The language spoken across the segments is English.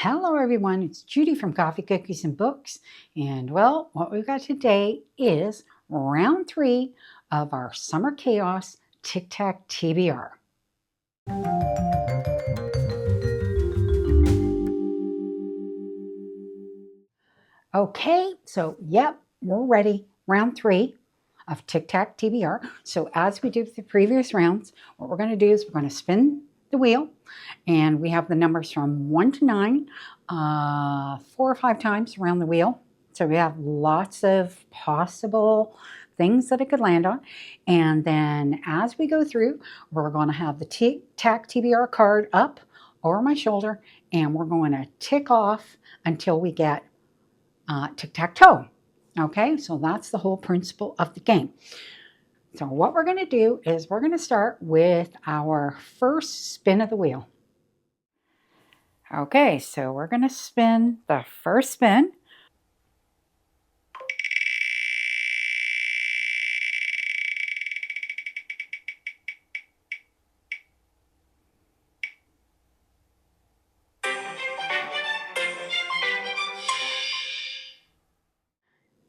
Hello everyone, it's Judy from Coffee, Cookies, and Books. And well, what we've got today is round 3 of our Summer Chaos Tic-Tac TBR. Okay, so yep, we're ready. Round 3 of Tic-Tac TBR. So as we do with the previous rounds, what we're going to do is we're going to spin the wheel, and we have the numbers from 1 to 9 4 or 5 times around the wheel. So we have lots of possible things that it could land on. And then as we go through, we're going to have the Tic-Tac TBR card up over my shoulder, and we're going to tick off until we get tic-tac-toe. Okay, so that's the whole principle of the game. So what we're going to do is we're going to start with our first spin of the wheel. Okay, so we're going to spin the first spin.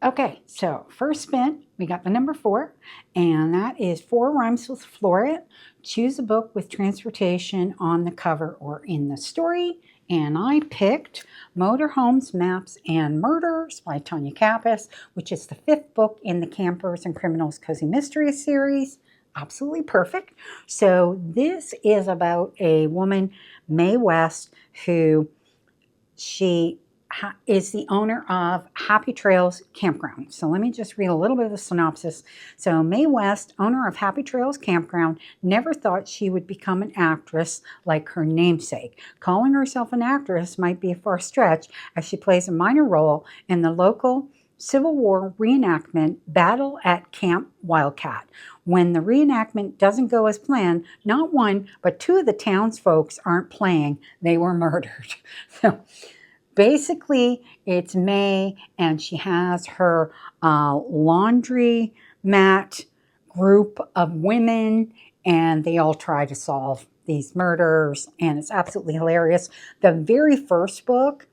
Okay, so first spin, we got the number 4, and that is 4 rhymes with Floret. Choose a book with transportation on the cover or in the story. And I picked Motorhomes, Maps, and Murders by Tanya Kappas, which is the 5th book in the Campers and Criminals Cozy Mystery series. Absolutely perfect. So this is about a woman, Mae West, who is the owner of Happy Trails Campground. So let me just read a little bit of the synopsis. So Mae West, owner of Happy Trails Campground, never thought she would become an actress like her namesake. Calling herself an actress might be a far stretch, as she plays a minor role in the local Civil War reenactment Battle at Camp Wildcat. When the reenactment doesn't go as planned, not one, but 2 of the townsfolk aren't playing. They were murdered. So basically, it's Mae, and she has her laundry mat group of women, and they all try to solve these murders, and it's absolutely hilarious. The very first book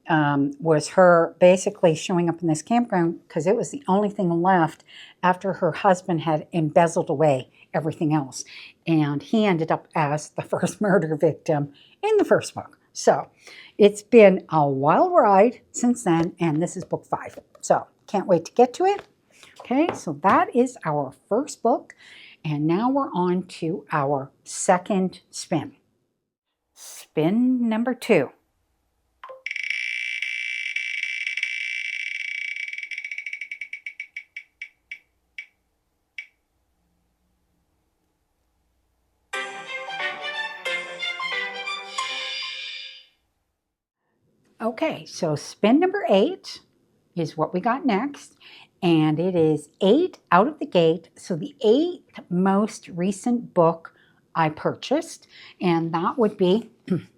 was her basically showing up in this campground because it was the only thing left after her husband had embezzled away everything else. And he ended up as the first murder victim in the first book. So it's been a wild ride since then, and this is book 5. So can't wait to get to it. Okay, so that is our first book, and now we're on to our second spin. Spin number 2. Okay, so spin number 8 is what we got next, and it is 8 out of the gate. So the 8th most recent book I purchased, and that would be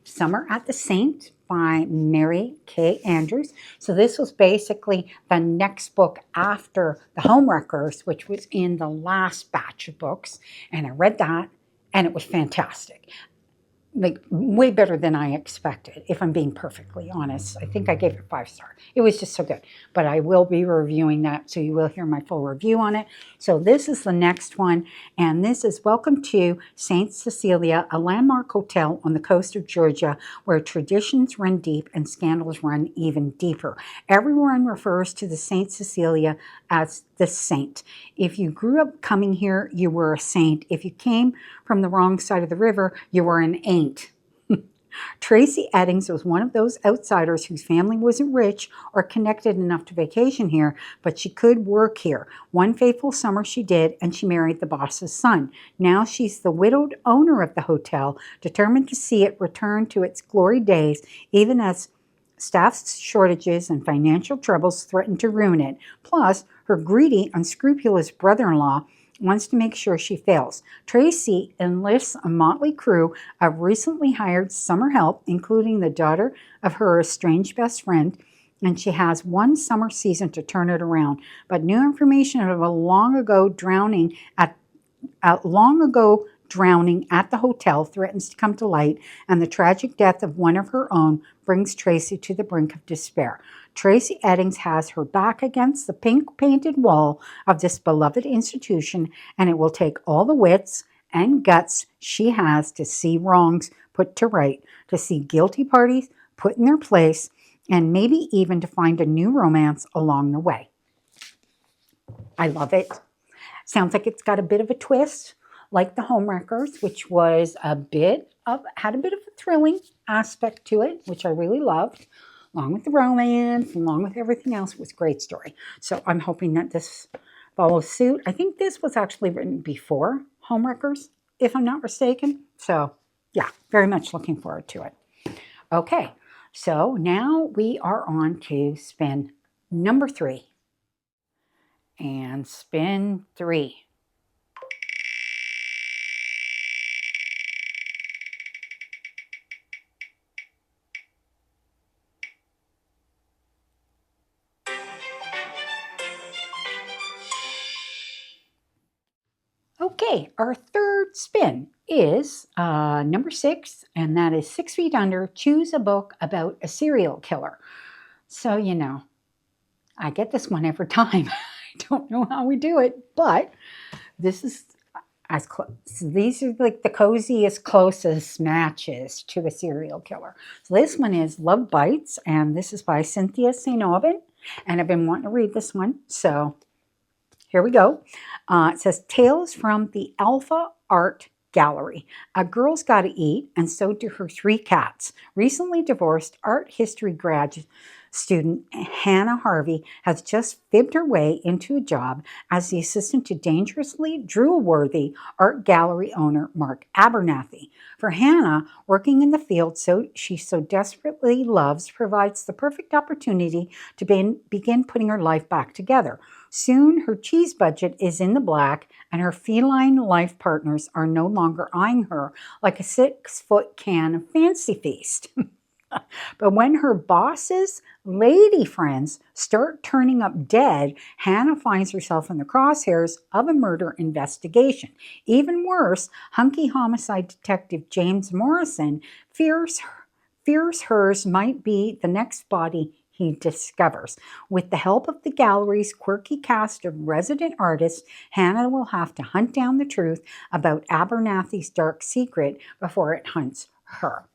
Summer at the Saint by Mary K. Andrews. So this was basically the next book after The Homewreckers, which was in the last batch of books, and I read that, and it was fantastic. Like way better than I expected, if I'm being perfectly honest. I think I gave it 5 stars. It was just so good. But I will be reviewing that, so you will hear my full review on it. So this is the next one, and this is Welcome to St. Cecilia, a landmark hotel on the coast of Georgia where traditions run deep and scandals run even deeper. Everyone refers to the St. Cecilia as the saint. If you grew up coming here, you were a saint. If you came from the wrong side of the river, you were an ain't. Tracy Eddings was one of those outsiders whose family wasn't rich or connected enough to vacation here, but she could work here. One faithful summer she did, and she married the boss's son. Now she's the widowed owner of the hotel, determined to see it return to its glory days, even as staff shortages and financial troubles threaten to ruin it. Plus, her greedy, unscrupulous brother-in-law wants to make sure she fails. Tracy enlists a motley crew of recently hired summer help, including the daughter of her estranged best friend, and she has one summer season to turn it around. But new information of a long ago drowning at the hotel threatens to come to light, and the tragic death of one of her own brings Tracy to the brink of despair. Tracy Eddings has her back against the pink painted wall of this beloved institution, and it will take all the wits and guts she has to see wrongs put to right, to see guilty parties put in their place, and maybe even to find a new romance along the way. I love it. Sounds like it's got a bit of a twist, like the Homewreckers, which was had a bit of a thrilling aspect to it, which I really loved, along with the romance, along with everything else. It was a great story. So I'm hoping that this follows suit. I think this was actually written before Homewreckers, if I'm not mistaken. So yeah, very much looking forward to it. Okay, so now we are on to spin number 3. And spin 3. Okay, our third spin is number 6, and that is 6 Feet Under. Choose a book about a serial killer. So, you know, I get this one every time. I don't know how we do it, but this is as close. These are like the coziest, closest matches to a serial killer. So this one is Love Bites, and this is by Cynthia St. Aubin, and I've been wanting to read this one, so here we go. It says, Tales from the Alpha Art Gallery. A girl's got to eat, and so do her 3 cats. Recently divorced art history graduate student Hannah Harvey has just fibbed her way into a job as the assistant to dangerously drool-worthy art gallery owner Mark Abernathy. For Hannah, working in the field she so desperately loves provides the perfect opportunity to begin putting her life back together. Soon, her cheese budget is in the black, and her feline life partners are no longer eyeing her like a 6-foot can of Fancy Feast. But when her boss's lady friends start turning up dead, Hannah finds herself in the crosshairs of a murder investigation. Even worse, hunky homicide detective James Morrison fears hers might be the next body he discovers. With the help of the gallery's quirky cast of resident artists, Hannah will have to hunt down the truth about Abernathy's dark secret before it hunts her.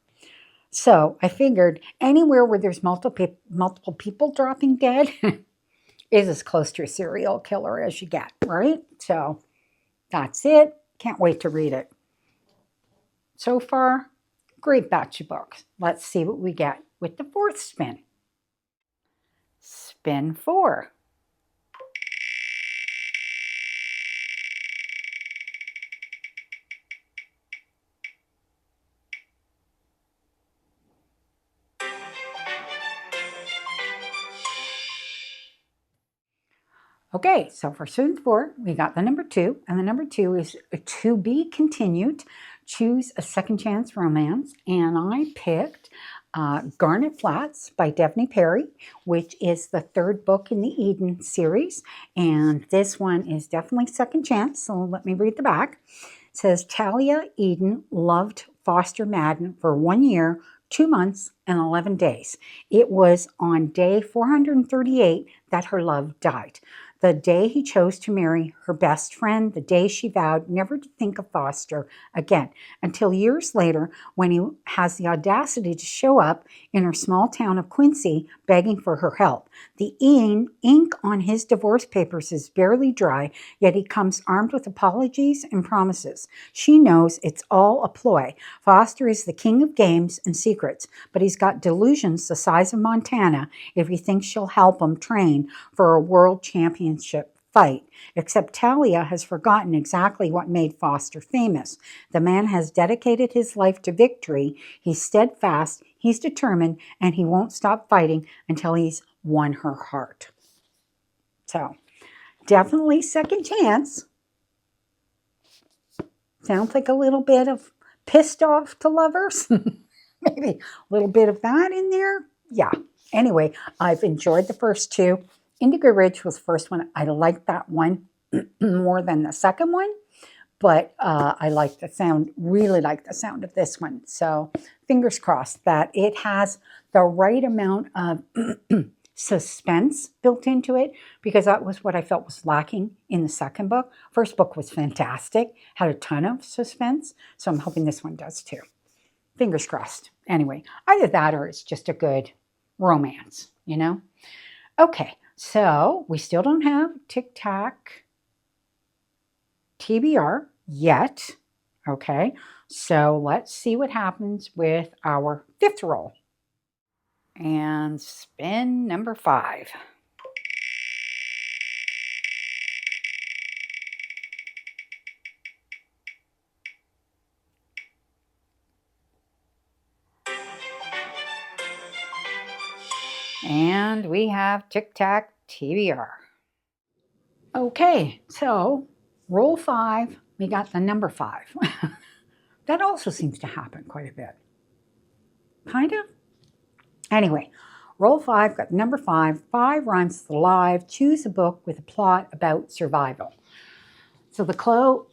So I figured anywhere where there's multiple people dropping dead is as close to a serial killer as you get, right? So that's it. Can't wait to read it. So far, great batch of books. Let's see what we get with the 4th spin. Spin 4. Okay, so for spin 4, we got the number 2, and the number 2 is To Be Continued. Choose a Second Chance Romance, and I picked Garnet Flats by Devney Perry, which is the 3rd book in the Eden series, and this one is definitely second chance, so let me read the back. It says, Talia Eden loved Foster Madden for 1 year, 2 months, and 11 days. It was on day 438 that her love died. The day he chose to marry her best friend, the day she vowed never to think of Foster again, until years later when he has the audacity to show up in her small town of Quincy begging for her help. The ink on his divorce papers is barely dry, yet he comes armed with apologies and promises. She knows it's all a ploy. Foster is the king of games and secrets, but he's got delusions the size of Montana if he thinks she'll help him train for a world championship fight. Except Talia has forgotten exactly what made Foster famous. The man has dedicated his life to victory. He's steadfast, he's determined, and he won't stop fighting until he's won her heart. So, definitely second chance. Sounds like a little bit of pissed off to lovers. Maybe a little bit of that in there. Yeah. Anyway, I've enjoyed the first 2. Indigo Ridge was the first one. I liked that one more than the second one, but I like the sound, really like the sound of this one. So fingers crossed that it has the right amount of suspense built into it, because that was what I felt was lacking in the second book. First book was fantastic, had a ton of suspense, so I'm hoping this one does too. Fingers crossed. Anyway, either that or it's just a good romance, you know? Okay, so we still don't have TikTok TBR yet. Okay, so let's see what happens with our fifth roll. And spin number 5. And we have TikTok TBR. Okay, so roll 5, we got the number 5. That also seems to happen quite a bit. Kind of. Anyway, roll 5, got number 5. 5 rhymes with alive. Choose a book with a plot about survival. So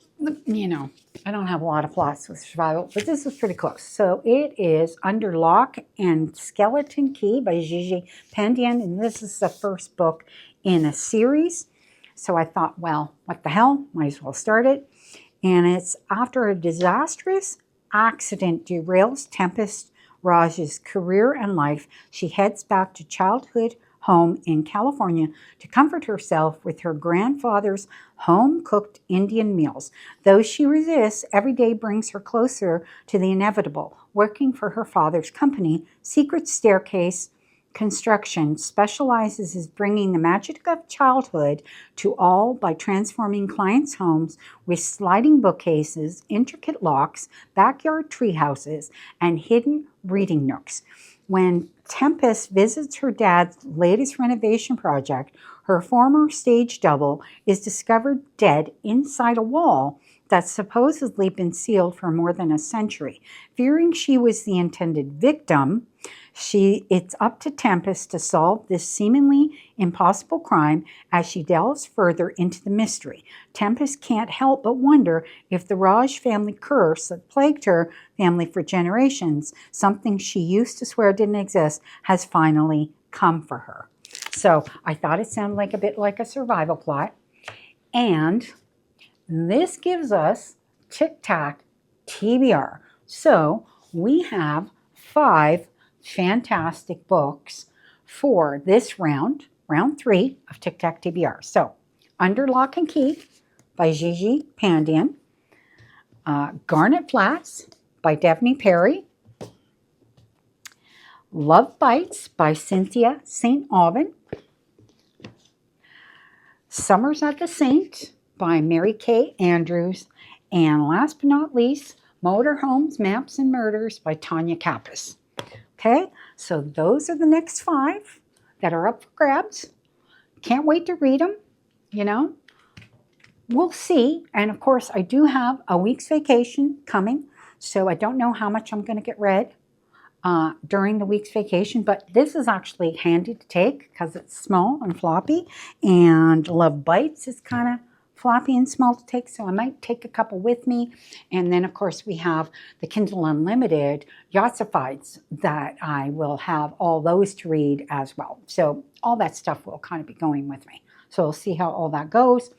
you know, I don't have a lot of plots with survival, but this is pretty close. So it is Under Lock and Skeleton Key by Gigi Pandian, and this is the first book in a series. So I thought, well, what the hell? Might as well start it. And it's after a disastrous accident derails Tempest Raj's career and life, she heads back to childhood home in California to comfort herself with her grandfather's home-cooked Indian meals. Though she resists, every day brings her closer to the inevitable. Working for her father's company, Secret Staircase Construction specializes in bringing the magic of childhood to all by transforming clients' homes with sliding bookcases, intricate locks, backyard treehouses, and hidden reading nooks. When Tempest visits her dad's latest renovation project, her former stage double is discovered dead inside a wall that's supposedly been sealed for more than a century. Fearing she was the intended victim, it's up to Tempest to solve this seemingly impossible crime as she delves further into the mystery. Tempest can't help but wonder if the Raj family curse that plagued her family for generations, something she used to swear didn't exist, has finally come for her. So I thought it sounded like a bit like a survival plot. And this gives us TikTok TBR. So we have 5 fantastic books for this round 3 of TikTok TBR. So, Under Lock and Key by Gigi Pandian, Garnet Flats by Devney Perry, Love Bites by Cynthia St. Aubin, Summers at the Saint by Mary Kay Andrews, and last but not least, Motorhomes, Maps, and Murders by Tanya Kappas. Okay, so those are the next 5 that are up for grabs. Can't wait to read them, you know. We'll see. And of course, I do have a week's vacation coming, so I don't know how much I'm going to get read during the week's vacation, but this is actually handy to take because it's small and floppy, and Love Bites is kind of floppy and small to take, so I might take a couple with me. And then, of course, we have the Kindle Unlimited Yotsifieds that I will have all those to read as well. So all that stuff will kind of be going with me. So we'll see how all that goes.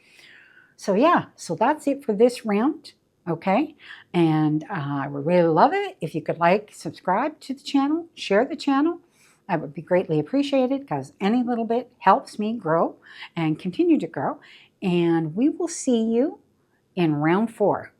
So yeah, so that's it for this round. Okay, and I would really love it if you could like, subscribe to the channel, share the channel. I would be greatly appreciated because any little bit helps me grow and continue to grow. And we will see you in round 4.